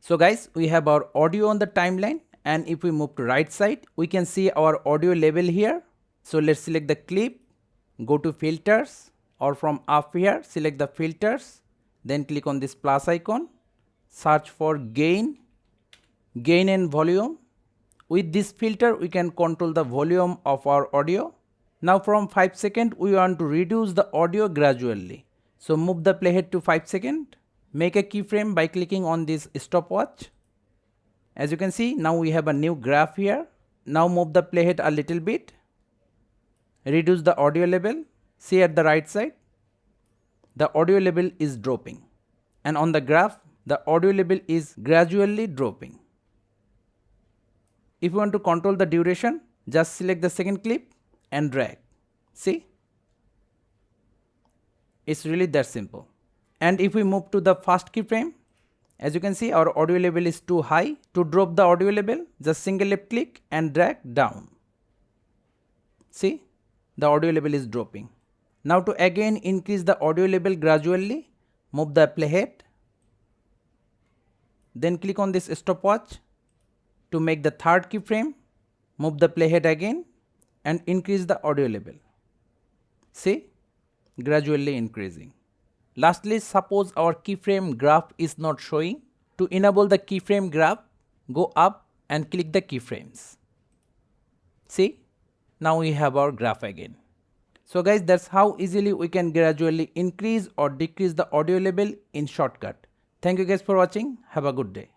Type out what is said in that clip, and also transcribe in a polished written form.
So guys, we have our audio on the timeline, and if we move to right side, we can see our audio level here. So let's select the clip, go to filters, or from up here select the filters, then click on this plus icon, search for gain and volume. With this filter we can control the volume of our audio. Now from 5 seconds we want to reduce the audio gradually. So move the playhead to 5 seconds. Make a keyframe by clicking on this stopwatch. As you can see, now we have a new graph here. Now move the playhead a little bit. Reduce the audio level. See at the right side, the audio level is dropping, and on the graph the audio level is gradually dropping. If you want to control the duration, just select the second clip and drag. See? It's really that simple. And if we move to the first keyframe, as you can see, our audio level is too high. To drop the audio level, just single left click and drag down. See? The audio level is dropping. Now to again increase the audio level gradually, move the playhead, then click on this stopwatch. To make the third keyframe, move the playhead again and increase the audio level. See? Gradually increasing. Lastly, suppose our keyframe graph is not showing. To enable the keyframe graph, go up and click the keyframes. See? Now we have our graph again. So guys, that's how easily we can gradually increase or decrease the audio level in Shotcut. Thank you guys for watching. Have a good day.